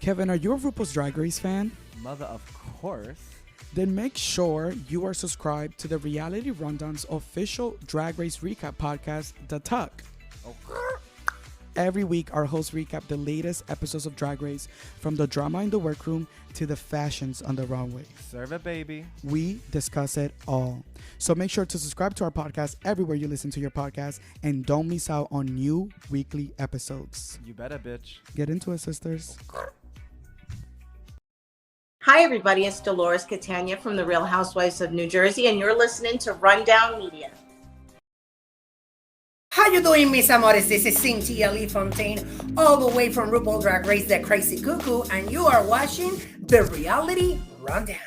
Kevin, are you a RuPaul's Drag Race fan? Mother, of course. Then make sure you are subscribed to the Reality Rundown's official Drag Race recap podcast, The Tuck. Oh. Every week, our hosts recap the latest episodes of Drag Race, from the drama in the workroom to the fashions on the runway. Serve it, baby. We discuss it all. So make sure to subscribe to our podcast everywhere you listen to your podcast, and don't miss out on new weekly episodes. You better, bitch. Get into it, sisters. Hi, everybody. It's Dolores Catania from The Real Housewives of New Jersey, and you're listening to Rundown Media. How you doing, mis amores? This is Cynthia Lee Fontaine, all the way from RuPaul Drag Race, The Crazy Cuckoo, and you are watching The Reality Rundown.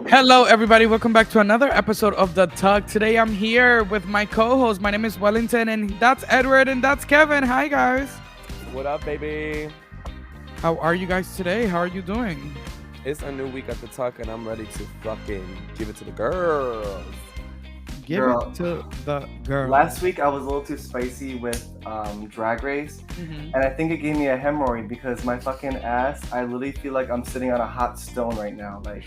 Hello, everybody. Welcome back to another episode of The Tug. Today, I'm here with my co-host. My name is Wellington, and that's Edward, and that's Kevin. Hi, guys. What up, baby? How are you guys today? How are you doing? It's a new week at the Tuck, and I'm ready to fucking give it to the girls. Give Girl. it to the girl. Last week I was a little too spicy with Drag Race, and I think it gave me a hemorrhoid because my fucking ass, I literally feel like I'm sitting on a hot stone right now. Like,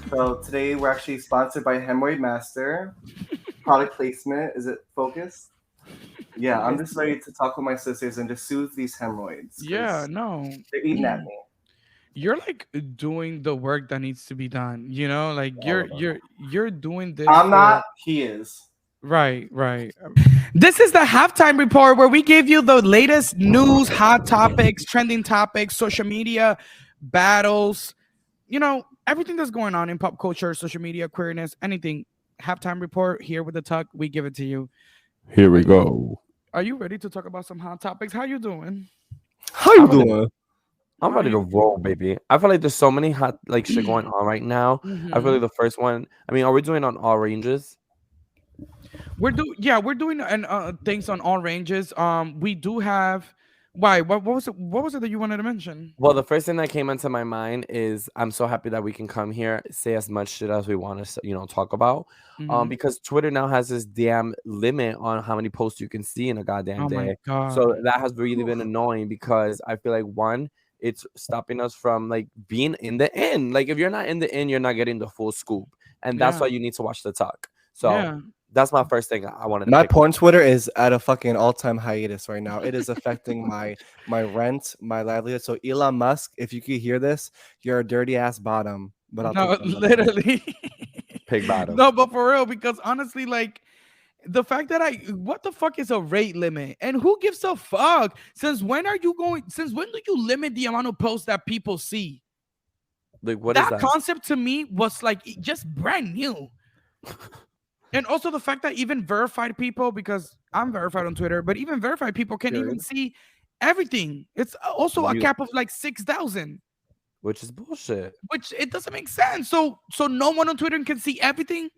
so today we're actually sponsored by Hemorrhoid Master. Product placement, is it focused? Yeah, I'm just ready to talk with my sisters and just soothe these hemorrhoids. 'cause Yeah, no. they're eating at me. You're like doing the work that needs to be done. You know, like you're doing this. I'm not. He is. Right. This is the halftime report where we give you the latest news, hot topics, trending topics, social media battles, you know, everything that's going on in pop culture, social media, queerness, anything. Halftime report here with the Tuck. We give it to you. Here we go. Are you ready to talk about some hot topics? How you doing? How you doing? I'm ready to roll, baby. I feel like there's so many hot shit going on right now. I feel like the first one. I mean, are we doing on all ranges? We're doing things on all ranges. We do have. Why? What was it? What was it that you wanted to mention? Well, the first thing that came into my mind is I'm so happy that we can come here, say as much shit as we want to, talk about. Mhm. Because Twitter now has this damn limit on how many posts you can see in a goddamn Oh my day. god. So that has really been annoying because I feel like one, it's stopping us from being in the end. Like if you're not in the end, you're not getting the full scoop, and that's Yeah. why you need to watch the Tuck. So Yeah. that's my first thing I wanted to My pick porn up. Twitter is at a fucking all-time hiatus right now. It is affecting my rent, my livelihood. So Elon Musk, if you could hear this, you're a dirty ass bottom. But I'll No, take that. literally. Pig bottom. No, but for real, because honestly, the fact that what the fuck is a rate limit? And who gives a fuck? Since when do you limit the amount of posts that people see? Like what is That that? concept to me was just brand new. And also the fact that even verified people, because I'm verified on Twitter, but even verified people can't even see everything. It's also a You- cap of 6,000, Which is bullshit. which it doesn't make sense. So no one on Twitter can see everything.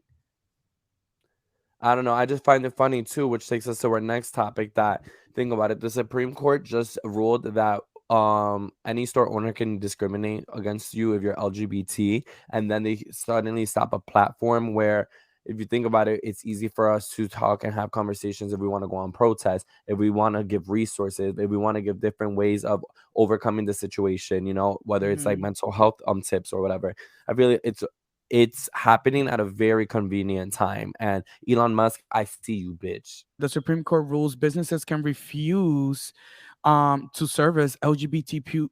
I don't know. I just find it funny too, which takes us to our next topic. That think about it. The Supreme Court just ruled that any store owner can discriminate against you if you're LGBT, and then they suddenly stop a platform where, if you think about it, it's easy for us to talk and have conversations if we want to go on protest, if we want to give resources, if we want to give different ways of overcoming the situation, whether it's like mental health tips or whatever. I feel it's happening at a very convenient time. And Elon Musk, I see you, bitch. The Supreme Court rules businesses can refuse to service LGBTQ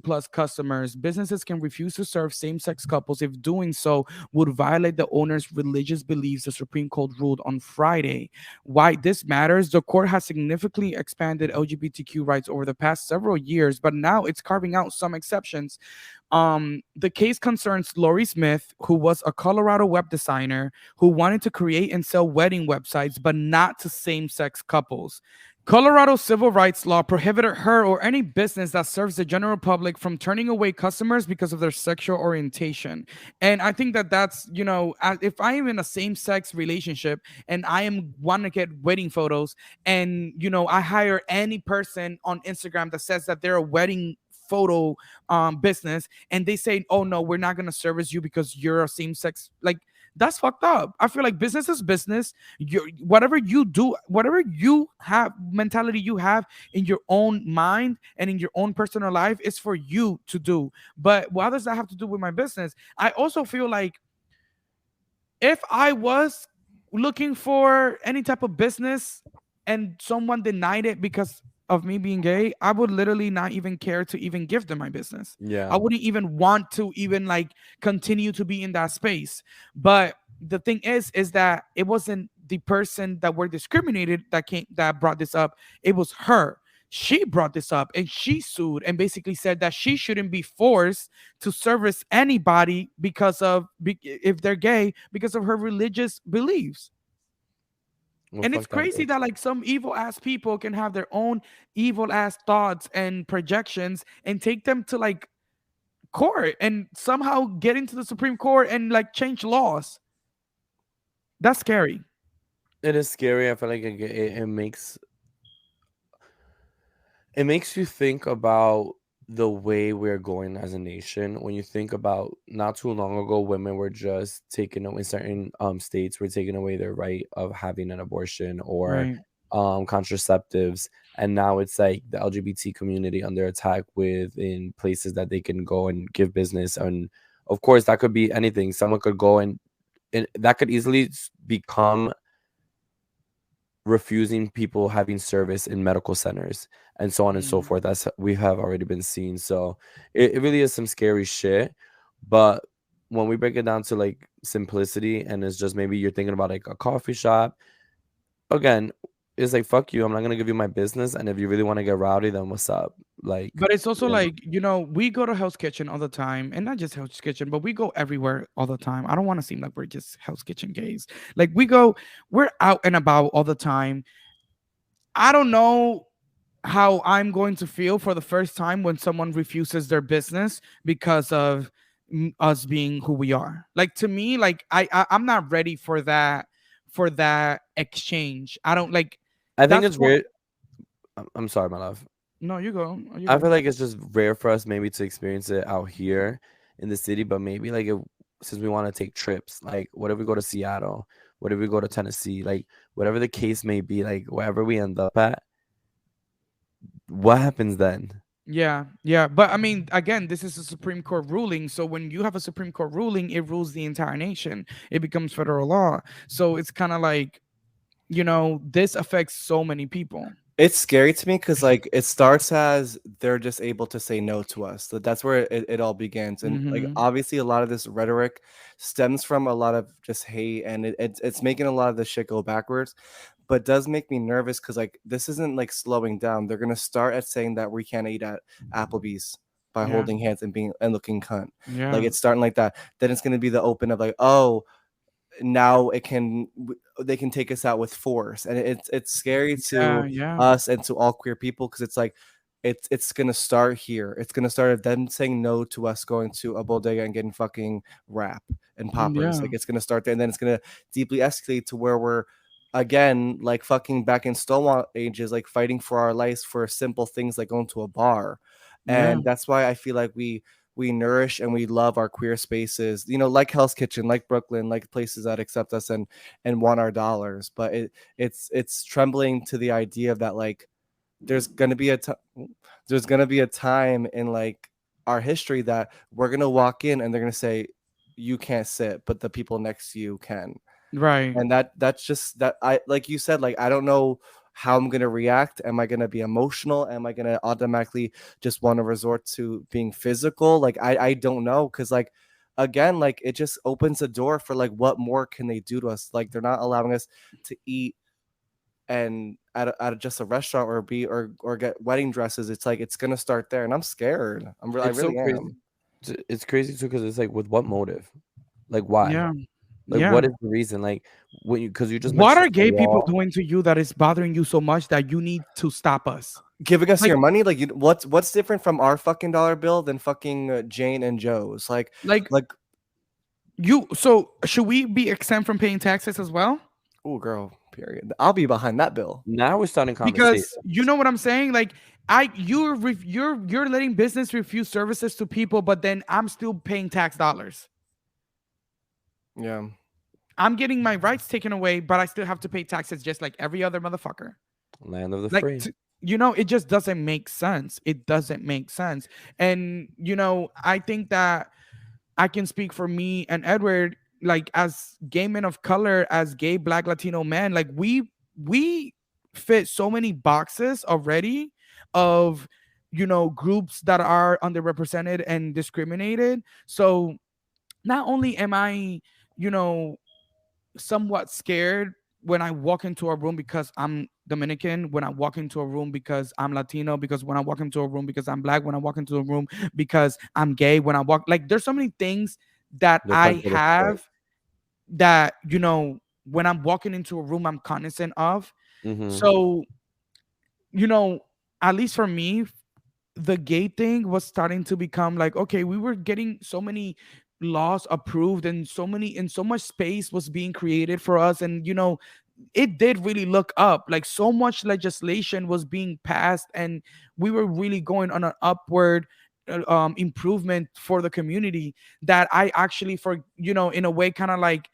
plus customers. Businesses can refuse to serve same-sex couples if doing so would violate the owner's religious beliefs, the Supreme Court ruled on Friday. Why this matters: the court has significantly expanded LGBTQ rights over the past several years, but now it's carving out some exceptions. The case concerns Lori Smith, who was a Colorado web designer who wanted to create and sell wedding websites, but not to same-sex couples. Colorado civil rights law prohibited her or any business that serves the general public from turning away customers because of their sexual orientation. And I think that that's, if I am in a same-sex relationship and I am want to get wedding photos, and I hire any person on Instagram that says that they're a wedding photo business, and they say, oh no, we're not going to service you because you're a same-sex, like, that's fucked up. I feel like business is business. Whatever you do, whatever you have, mentality you have in your own mind and in your own personal life is for you to do. But what does that have to do with my business? I also feel like if I was looking for any type of business and someone denied it because of me being gay, I would literally not even care to even give them my business. Yeah. I wouldn't even want to even like continue to be in that space. But the thing is that it wasn't the person that were discriminated that brought this up. It was her. She brought this up and she sued and basically said that she shouldn't be forced to service anybody if they're gay because of her religious beliefs. Well, And it's fuck that crazy bitch. that like some evil ass people can have their own evil ass thoughts and projections and take them to like court and somehow get into the Supreme Court and like change laws. That's scary. It is scary. I feel like it makes you think about the way we're going as a nation. When you think about not too long ago, women were just taken away in certain states were taking away their right of having an abortion or Right. contraceptives, and now it's like the LGBT community under attack within places that they can go and give business. And of course, that could be anything. Someone could go and that could easily become refusing people having service in medical centers and so on and so forth. That's we have already been seeing. So it really is some scary shit. But when we break it down to like simplicity, and it's just maybe you're thinking about like a coffee shop, again, it's like fuck you. I'm not gonna give you my business. And if you really want to get rowdy, then what's up? Like, But it's also yeah. like, we go to Hell's Kitchen all the time, and not just Hell's Kitchen, but we go everywhere all the time. I don't want to seem like we're just Hell's Kitchen gays. Like we're out and about all the time. I don't know how I'm going to feel for the first time when someone refuses their business because of us being who we are. Like to me, like I'm not ready for that exchange. I don't like. I think That's it's what- weird. I'm sorry, my love. No, you go. You I go. feel like it's just rare for us maybe to experience it out here in the city, but maybe like since we want to take trips, like what if we go to Seattle? What if we go to Tennessee? Like whatever the case may be, like wherever we end up at, what happens then? Yeah, yeah. But I mean, again, this is a Supreme Court ruling. So when you have a Supreme Court ruling, it rules the entire nation. It becomes federal law. So it's kind of like, this affects so many people. It's scary to me because like it starts as they're just able to say no to us. So that's where it all begins. And like Mhm. obviously a lot of this rhetoric stems from a lot of just hate, and it's making a lot of the shit go backwards. But does make me nervous because like this isn't like slowing down. They're gonna start at saying that we can't eat at Applebee's by Yeah. holding hands and being and looking cunt. Yeah. Like it's starting like that. Then it's gonna be the open of like, oh, now they can take us out with force, and it's scary to yeah. us and to all queer people because it's like it's gonna start here. It's gonna start at them saying no to us going to a bodega and getting fucking rap and poppers. Yeah. Like it's gonna start there, and then it's gonna deeply escalate to where we're again like fucking back in Stonewall ages, like fighting for our lives for simple things like going to a bar. Yeah. And that's why I feel like we nourish and we love our queer spaces, like Hell's Kitchen, like Brooklyn, like places that accept us and want our dollars. But it's trembling to the idea of that like there's gonna be a time in like our history that we're gonna walk in and they're gonna say you can't sit, but the people next to you can. Right. And that's just that I like you said, like I don't know how I'm gonna react. Am I gonna be emotional? Am I gonna automatically just want to resort to being physical? Like I don't know, because like again, like it just opens the door for like what more can they do to us? Like they're not allowing us to eat and at just a restaurant or get wedding dresses. It's like it's gonna start there, and I'm scared. I It's so really crazy. am. It's crazy too because it's like with what motive? Like why? Yeah. Like, Yeah. what is the reason? Like, when you because you just What mentioned are the gay people law. doing to you that is bothering you so much that you need to stop us? Giving us Like, your money, like what's different from our fucking dollar bill than fucking Jane and Joe's? like Like, you. So should we be exempt from paying taxes as well? oh girl, period. I'll be behind that bill. Now we're starting conversation. Because you know what I'm saying. Like you're letting business refuse services to people, but then I'm still paying tax dollars. Yeah. I'm getting my rights taken away, but I still have to pay taxes just like every other motherfucker. Land of the Like free. it just doesn't make sense. It doesn't make sense. And I think that I can speak for me and Edward, like as gay men of color, as gay Black Latino men, like we fit so many boxes already of groups that are underrepresented and discriminated. So not only am I somewhat scared when I walk into a room because I'm Dominican, when I walk into a room because I'm Latino, because when I walk into a room because I'm Black, when I walk into a room because I'm gay, when I walk, like there's so many things that They're I considered have that when I'm walking into a room I'm cognizant of. Mhm. So at least for me, the gay thing was starting to become like, okay, we were getting so many laws approved and so much space was being created for us, and it did really look up, like so much legislation was being passed and we were really going on an upward improvement for the community, that I actually in a way kind of like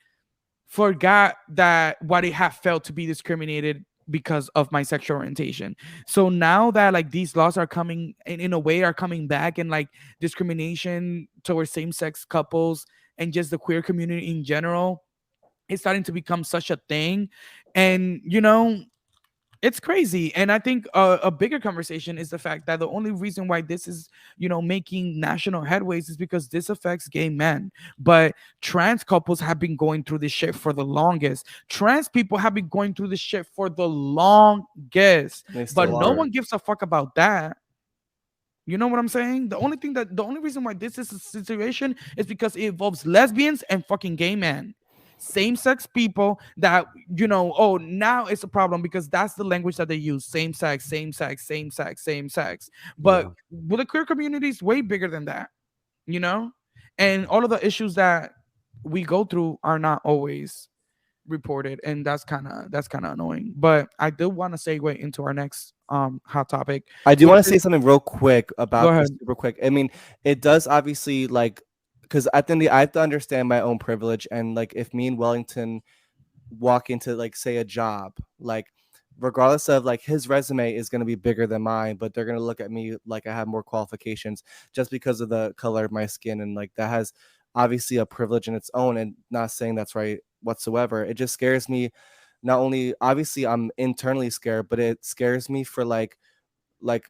forgot that what it had felt to be discriminated because of my sexual orientation. So now that like these laws are coming in a way are coming back, and like discrimination towards same-sex couples and just the queer community in general is starting to become such a thing. And it's crazy. And I think a bigger conversation is the fact that the only reason why this is making national headways is because this affects gay men, but trans couples have been going through this shit for the longest. Trans people have been going through this shit for the longest, They but still no are. one gives a fuck about that. You know what I'm saying? The only reason why this is a situation is because it involves lesbians and fucking gay men. Same-sex people that oh, now it's a problem because that's the language that they use. Same sex, same sex, same sex, same sex. But Yeah. with the queer community is way bigger than that, and all of the issues that we go through are not always reported, and that's kind of annoying. But I do want to segue into our next hot topic. I do which want to say is- something real quick Go about ahead. this, super quick. I mean, it does obviously like, because at the end, I have to understand my own privilege, and like if me and Wellington walk into like say a job, like regardless of like his resume is going to be bigger than mine, but they're going to look at me like I have more qualifications just because of the color of my skin, and like that has obviously a privilege in its own, and not saying that's right whatsoever. It just scares me. Not only obviously I'm internally scared, but it scares me for like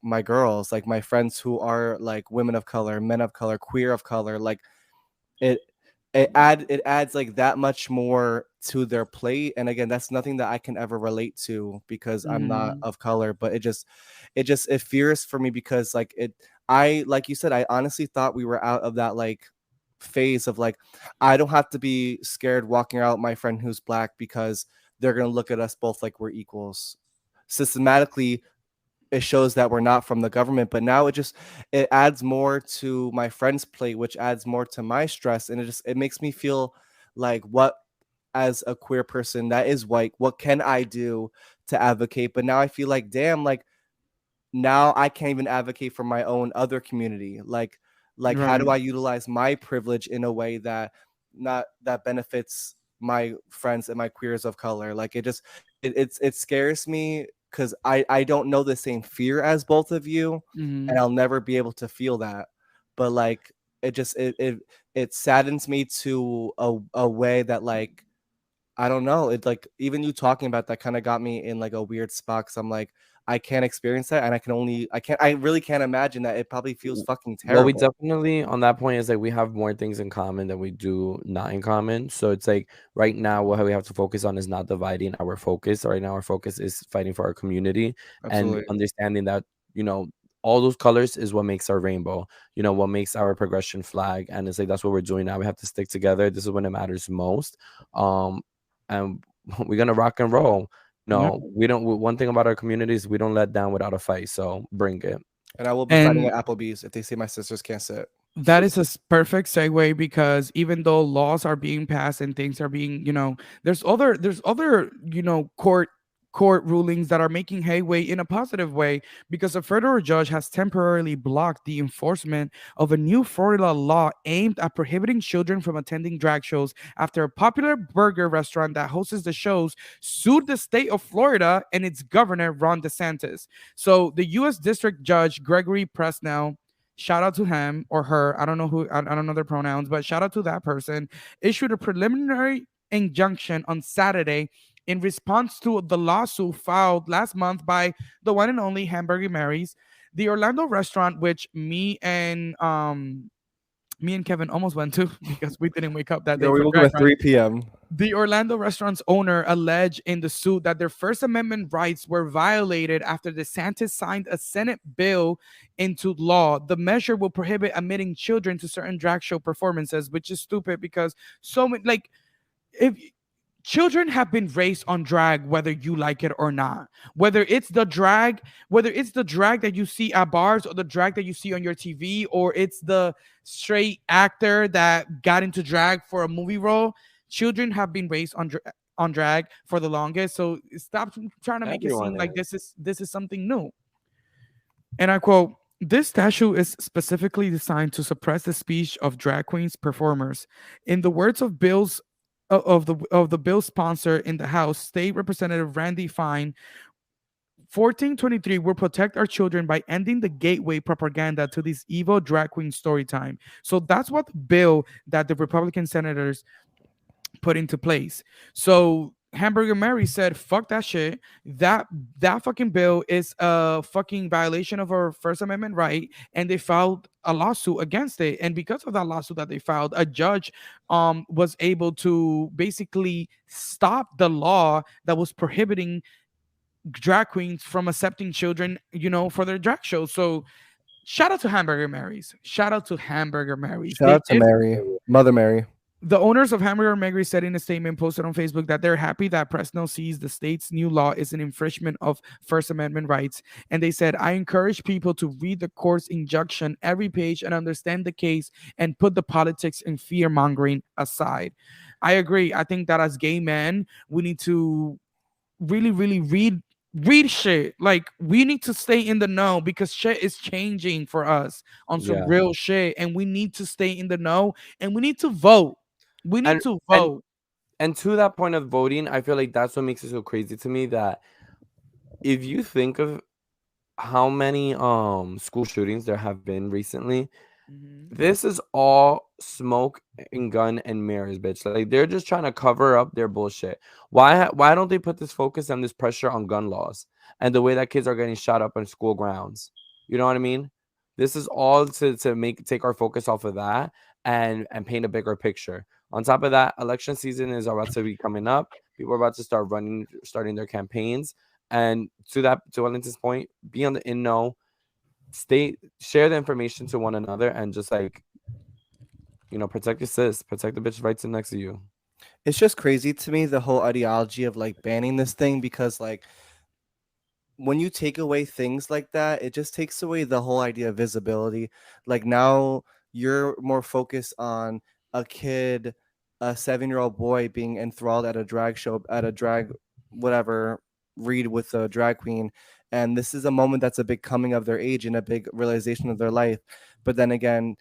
my girls, like my friends who are like women of color, men of color, queer of color. Like it it adds like that much more to their plate. And again, that's nothing that I can ever relate to because I'm not Mhm. of color. But it fears for me because like like you said, I honestly thought we were out of that like phase of like I don't have to be scared walking out my friend who's Black because they're gonna look at us both like we're equals. Systematically, it shows that we're not from the government, but now it adds more to my friend's plate, which adds more to my stress, and it makes me feel like, what, as a queer person that is white, what can I do to advocate? But now I feel like, damn, like now I can't even advocate for my own other community. Like how do Right. I utilize my privilege in a way that not that benefits my friends and my queers of color? Like it scares me because I don't know the same fear as both of you, and Mhm. I'll never be able to feel that. But like it saddens me to a way that like I don't know. It like even you talking about that kind of got me in like a weird spot because I'm like, I can't experience that, and I really can't imagine that. It probably feels fucking Well, we terrible. definitely on that point is like we have more things in common than we do not in common. So it's like right now what we have to focus on is not dividing our focus. Right now our focus is fighting for our community and Absolutely. understanding that, you know, all those colors is what makes our rainbow, what makes our progression flag. And it's like that's what we're doing now. We have to stick together. This is when it matters most. And we're gonna rock and roll. Yep. No, we don't. One thing about our community is we don't let down without a fight. So bring it. And I will be fighting And at Applebee's if they say my sisters can't sit. that is a perfect segue, because even though laws are being passed and things are being, there's other court rulings that are making headway in a positive way, because a federal judge has temporarily blocked the enforcement of a new Florida law aimed at prohibiting children from attending drag shows after a popular burger restaurant that hosts the shows sued the state of Florida and its governor Ron DeSantis. So the U.S. District Judge Gregory Presnell, shout out to him or her, I don't know who, I don't know their pronouns, but shout out to that person, issued a preliminary injunction on Saturday in response to the lawsuit filed last month by the one and only Hamburger Mary's. The Orlando restaurant, which me and Kevin almost went to because we didn't wake up that day. Yeah, we for woke drag up at race. 3 p.m. The Orlando restaurant's owner alleged in the suit that their First Amendment rights were violated after DeSantis signed a Senate bill into law. The measure will prohibit admitting children to certain drag show performances, which is stupid because so many, like, if children have been raised on drag, whether you like it or not, whether it's the drag that you see at bars or the drag that you see on your TV, or it's the straight actor that got into drag for a movie role. Children have been raised on drag for the longest, so stop trying to make it Everyone seem like is. this is something new. And I quote, "This statute is specifically designed to suppress the speech of drag queens performers." In the words of the bill sponsor in the House, State Representative Randy Fine, 1423 will protect our children by ending the gateway propaganda to this evil drag queen story time. So that's what the bill that the Republican senators put into place. So Hamburger Mary said, "Fuck that shit. That fucking bill is a fucking violation of our First Amendment right," and they filed a lawsuit against it. And because of that lawsuit that they filed, a judge was able to basically stop the law that was prohibiting drag queens from accepting children, for their drag shows. So shout out to Hamburger Mary's. Shout out to Hamburger Mary's. Shout out to Mary, Mother Mary. The owners of Hamburger Mary said in a statement posted on Facebook that they're happy that Presnell sees the state's new law is an infringement of First Amendment rights. And they said, "I encourage people to read the court's injunction every page and understand the case and put the politics and fear mongering aside." I agree. I think that as gay men, we need to really, really read shit. Like, we need to stay in the know because shit is changing for us on some Yeah. real shit, and we need to stay in the know, and we need to vote. We need And- to and- vote. And to that point of voting, I feel like that's what makes it so crazy to me, that if you think of how many school shootings there have been recently, this is all smoke and gun and mirrors, bitch. Like, they're just trying to cover up their bullshit. Why don't they put this focus and this pressure on gun laws and the way that kids are getting shot up on school grounds? You know what I mean? This is all to take our focus off of that and paint a bigger picture. On top of that, election season is about to be coming up. People are about to starting their campaigns. And to Wellington's point, be on the in know, share the information to one another, and just like, protect your sis, protect the bitch right to next to you. It's just crazy to me, the whole ideology of like banning this thing, because like when you take away things like that, it just takes away the whole idea of visibility. Like, now you're more focused on a kid, a 7-year-old boy being enthralled at a drag show, at a drag whatever read with a drag queen, and this is a moment that's a big coming of their age and a big realization of their life. But then again,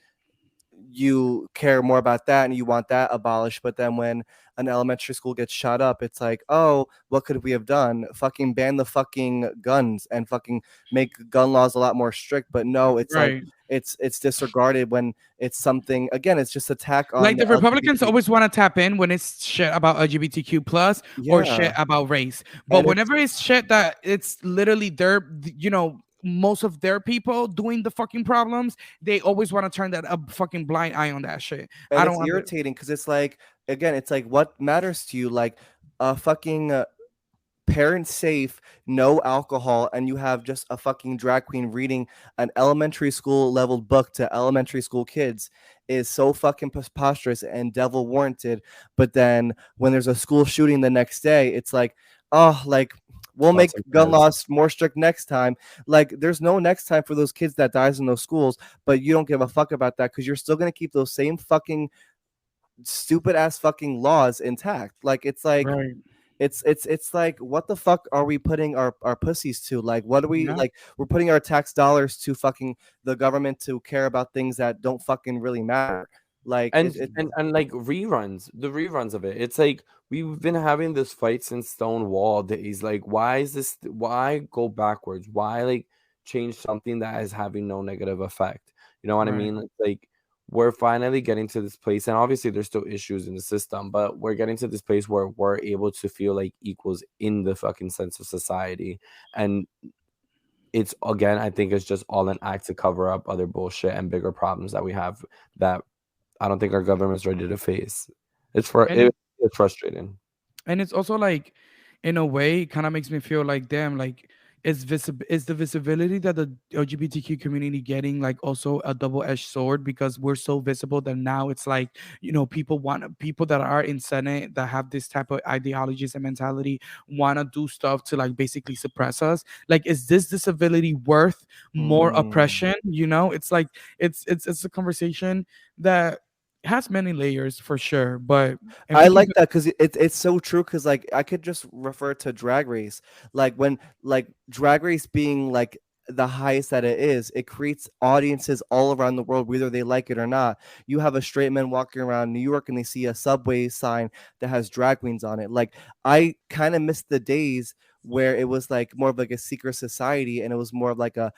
you care more about that and you want that abolished. But then when an elementary school gets shot up, it's like, oh, what could we have done? Fucking ban the fucking guns and fucking make gun laws a lot more strict. But no, it's Right. like it's disregarded when it's something, again, it's just attack on Like, the Republicans LGBT. always want to tap in when it's shit about LGBTQ plus or Yeah. shit about race. But And whenever it's shit that it's literally most of their people doing the fucking problems, they always want to turn that a fucking blind eye on that shit. And I don't it's want irritating because it's like, again, it's like, what matters to you? Like a fucking parent safe, no alcohol, and you have just a fucking drag queen reading an elementary school level book to elementary school kids is so fucking preposterous and devil warranted. But then when there's a school shooting the next day, it's like, oh, like we'll make Lots of gun kids. laws more strict next time. Like there's no next time for those kids that dies in those schools, but you don't give a fuck about that because you're still gonna keep those same fucking stupid ass fucking laws intact. Like it's like Right. it's like what the fuck are we putting our pussies to? Like what are we Yeah. like we're putting our tax dollars to fucking the government to care about things that don't fucking really matter. Like And like the reruns of it. It's like we've been having this fight since Stonewall days. Like, why go backwards? Why like change something that is having no negative effect? You know what I Right. mean? It's like we're finally getting to this place, and obviously there's still issues in the system, but we're getting to this place where we're able to feel like equals in the fucking sense of society. And it's again, I think it's just all an act to cover up other bullshit and bigger problems that we have that I don't think our government's ready to face. It's And it's frustrating. and it's also like, in a way, it kind of makes me feel like, damn, like is the visibility that the LGBTQ community getting like also a double-edged sword, because we're so visible that now it's like, people that are in Senate that have this type of ideologies and mentality want to do stuff to like basically suppress us. Like, is this disability worth more oppression? It's like it's a conversation that has many layers for sure, but if I we like keep that because it's so true. Because like I could just refer to Drag Race, like when like Drag Race being like the highest that it is, it creates audiences all around the world, whether they like it or not. You have a straight man walking around New York and they see a Subway sign that has drag queens on it. Like I kind of miss the days where it was like more of like a secret society and it was more of like a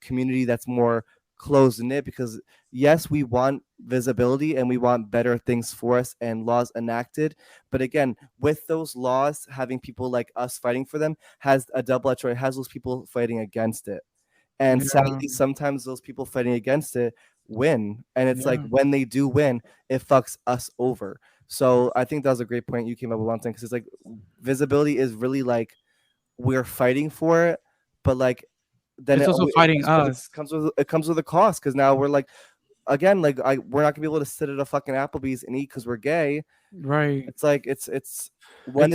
community that's more closed knit. Because yes, we want visibility and we want better things for us and laws enacted, but again, with those laws, having people like us fighting for them has a double-edged sword. It has those people fighting against it, and yeah, sadly sometimes those people fighting against it win, and it's like yeah. when they do win, it fucks us over. So I think that was a great point you came up with, one thing, because it's like visibility is really like we're fighting for it, but like then It's also fighting us. it comes with a cost, because now we're like, again, like we're not gonna be able to sit at a fucking Applebee's and eat because we're gay. Right. It's like it's It's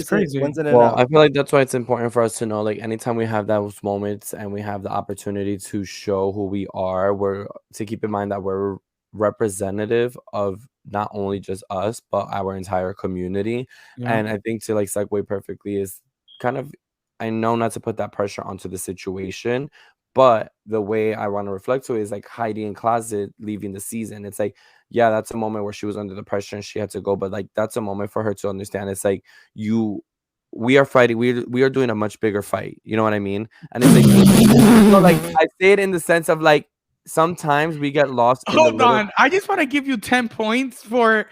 crazy. when's it Well, enough? I feel like that's why it's important for us to know, like, anytime we have those moments and we have the opportunity to show who we are, we're to keep in mind that we're representative of not only just us, but our entire community. Yeah. And I think to like segue perfectly is kind of, I know not to put that pressure onto the situation, but the way I want to reflect to it is like Heidi in Closet leaving the season. It's like, yeah, that's a moment where she was under the pressure and she had to go, but like that's a moment for her to understand. It's like we are fighting. We are doing a much bigger fight. You know what I mean? And it's like, like I say it in the sense of like sometimes we get lost. Hold on. I just want to give you 10 points for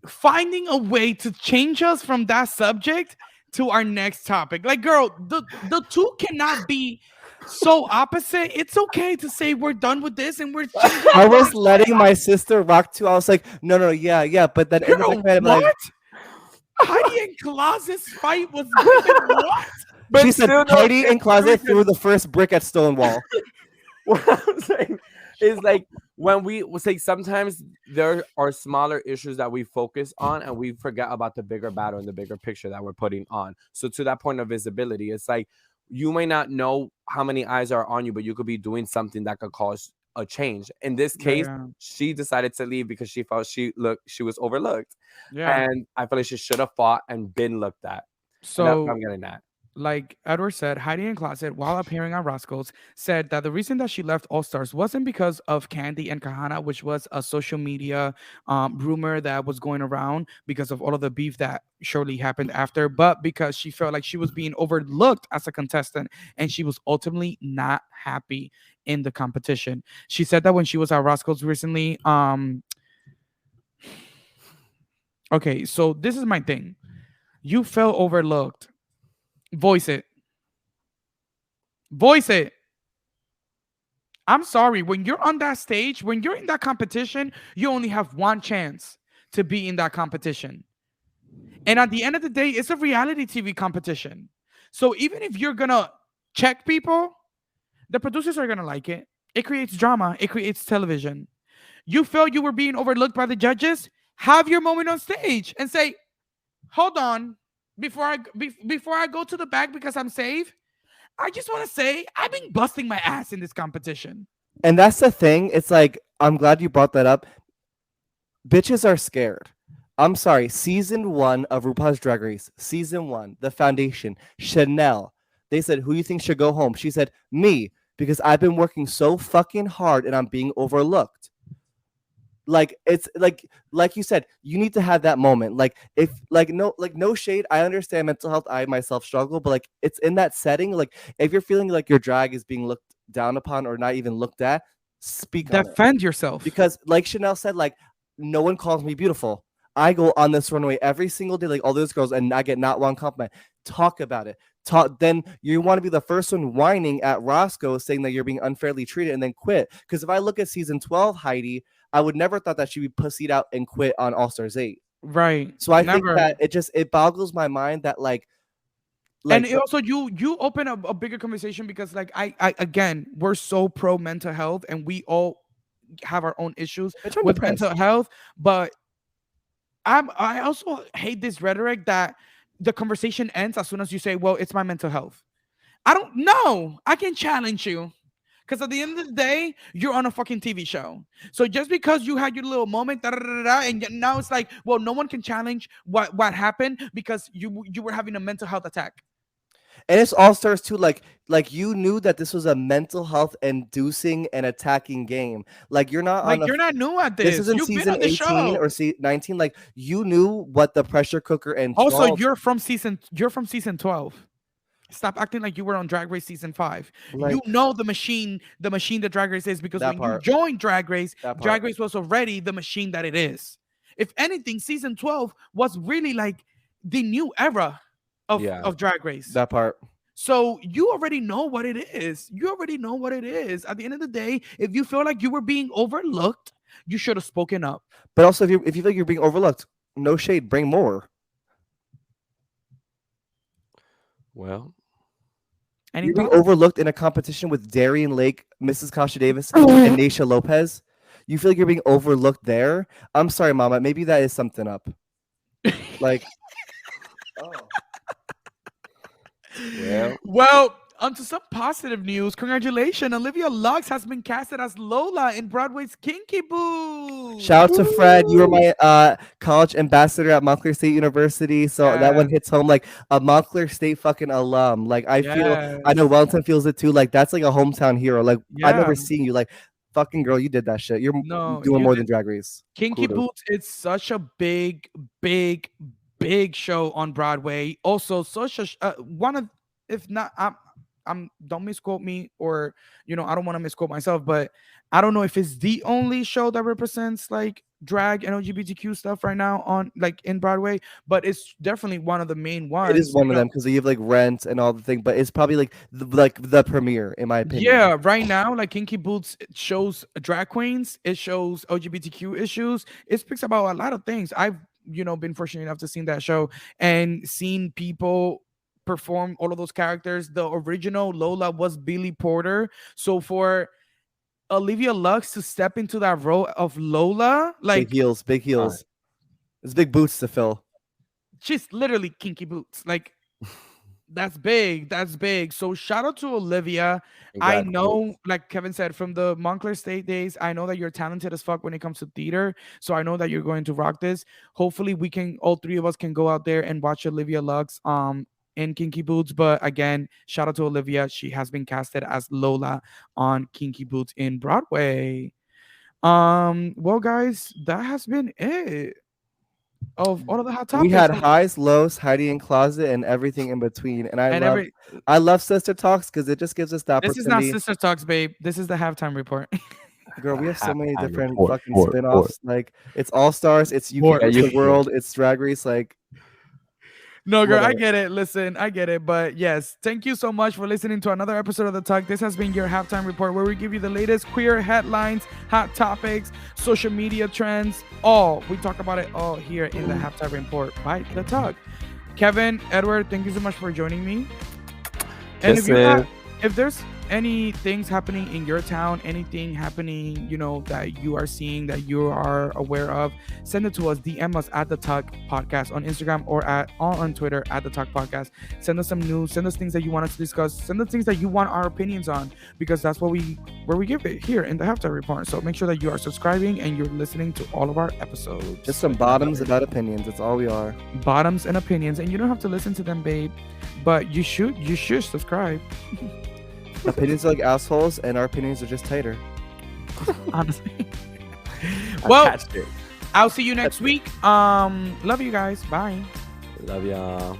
finding a way to change us from that subject to our next topic. Like, girl, the two cannot be so opposite. It's okay to say we're done with this and we're changing. I was letting my sister rock too. I was like, no, yeah, but then in the Girl, back of my head, I'm what? like, Heidi and Closet's fight was what? she said Heidi in Closet threw the first brick at Stonewall. What I'm saying is like when we say sometimes there are smaller issues that we focus on and we forget about the bigger battle and the bigger picture that we're putting on. So to that point of visibility, it's like you may not know how many eyes are on you, but you could be doing something that could cause a change. In this case, Yeah. she decided to leave because she felt she was overlooked. Yeah. And I feel like she should have fought and been looked at. And that's So what I'm getting at. like Edward said, Heidi in Closet, while appearing on Roscoe's, said that the reason that she left All Stars wasn't because of Candy and Kahana, which was a social media rumor that was going around because of all of the beef that surely happened after, but because she felt like she was being overlooked as a contestant and she was ultimately not happy in the competition. She said that when she was at Roscoe's recently. Okay, so this is my thing. You felt overlooked. Voice it. Voice it. I'm sorry. When you're on that stage, when you're in that competition, you only have one chance to be in that competition. And at the end of the day, it's a reality TV competition. So even if you're gonna check people, the producers are gonna like it. It creates drama. It creates television. You felt you were being overlooked by the judges. Have your moment on stage and say, "Hold on, before I go to the back because I'm safe. I just want to say I've been busting my ass in this competition." And that's the thing. It's like, I'm glad you brought that up. Bitches are scared. I'm sorry. Season 1 of RuPaul's Drag Race, season 1, the foundation, Chanel. They said, who you think should go home? She said, me, because I've been working so fucking hard and I'm being overlooked. Like, it's like you said, you need to have that moment. Like, if no shade, I understand mental health. I myself struggle, but like, it's in that setting. Like, if you're feeling like your drag is being looked down upon or not even looked at, speak on it. Defend yourself. Because like Chanel said, like, no one calls me beautiful. I go on this runway every single day, like all those girls, and I get not one compliment. Talk about it. Then you want to be the first one whining at Roscoe saying that you're being unfairly treated and then quit. Because if I look at season 12, Heidi, I would never thought that she'd be pussied out and quit on All Stars 8. Right. So I think that it boggles my mind that like and it also you open up a bigger conversation because like I again, we're so pro mental health and we all have our own issues with mental health, but I also hate this rhetoric that the conversation ends as soon as you say, well, it's my mental health. I don't know. I can challenge you. Because at the end of the day, you're on a fucking TV show. So just because you had your little moment, and now it's like, well, no one can challenge what happened because you were having a mental health attack. And it's All Stars too. Like you knew that this was a mental health inducing and attacking game. Like you're not like you're not new at this. This isn't season 18 or 19. Like you knew what the pressure cooker and also you're from season 12. Stop acting like you were on Drag Race season 5. Like, you know the machine that Drag Race is because when you joined Drag Race was already the machine that it is. If anything, season 12 was really like the new era of Drag Race. That part. So you already know what it is. At the end of the day, if you feel like you were being overlooked, you should have spoken up. But also, if you feel like you're being overlooked, no shade, bring more. Well, you're being overlooked in a competition with Darian Lake, Mrs. Kasha Davis, and Naysha Lopez. You feel like you're being overlooked there? I'm sorry, Mama. Maybe that is something up. Like, oh. Yeah. Well, onto some positive news. Congratulations, Olivia Lux has been casted as Lola in Broadway's Kinky Boots. Shout out to Fred. You were my college ambassador at Montclair State University. So that one hits home like a Montclair State fucking alum. Like I know Wellington feels it too. Like that's like a hometown hero. Like I've never seen you. Like fucking girl, you did that shit. You're doing more than Drag Race. Kinky Boots, it's such a big show on Broadway. Also, such a one of, if not, I'm don't misquote me, or I don't want to misquote myself, but I don't know if it's the only show that represents like drag and LGBTQ stuff right now on like in Broadway, but it's definitely one of the main ones. It is one of them because you have like Rent and all the thing, but it's probably like the premiere in my opinion. Yeah, right now like Kinky Boots shows drag queens, it shows LGBTQ issues, it speaks about a lot of things. I've been fortunate enough to see that show and seen people perform all of those characters. The original Lola was Billy Porter, so for Olivia Lux to step into that role of Lola, like big heels. It's big boots to fill. She's literally Kinky Boots. Like that's big. So shout out to Olivia. Exactly. I know, like Kevin said, from the Montclair State days, I know that you're talented as fuck when it comes to theater. So I know that you're going to rock this. Hopefully all three of us can go out there and watch Olivia Lux in Kinky Boots. But again, shout out to Olivia. She has been casted as Lola on Kinky Boots in Broadway. Well, guys, that has been it of all of the hot topics. We had highs, lows, Heidi in closet, and everything in between. And I love Sister Talks because it just gives us that opportunity. This is not Sister Talks, babe. This is the halftime report. Girl, we have so many different fucking spin-offs. Like it's All Stars, it's the World, it's Drag Race, like. No, girl, I get it. Listen, I get it. But yes, thank you so much for listening to another episode of The Talk. This has been your halftime report where we give you the latest queer headlines, hot topics, social media trends, we talk about it all here in the halftime report by The Talk. Kevin, Edward, thank you so much for joining me. And This if you is if there's any things happening in your town, anything happening, that you are seeing that you are aware of, send it to us. DM us at the Talk Podcast on Instagram or on Twitter at the Talk Podcast. Send us some news. Send us things that you want us to discuss. Send us things that you want our opinions on, because that's where we give it here in the Halftime Report. So make sure that you are subscribing and you're listening to all of our episodes. Just some bottoms about opinions. That's all we are. Bottoms and opinions, and you don't have to listen to them, babe, but you should subscribe. Opinions are like assholes, and our opinions are just tighter. Honestly. I Well, catched it. I'll see you next week. Love you guys. Bye. Love y'all.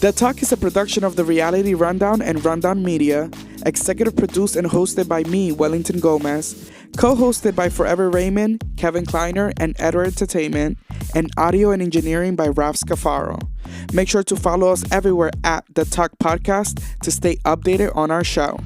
The Talk is a production of The Reality Rundown and Rundown Media, executive produced and hosted by me, Wellington Gomez, co-hosted by Forever Raymond, Kevin Kleiner, and Edward Entertainment, and audio and engineering by Ralph Scafaro. Make sure to follow us everywhere at The Talk Podcast to stay updated on our show.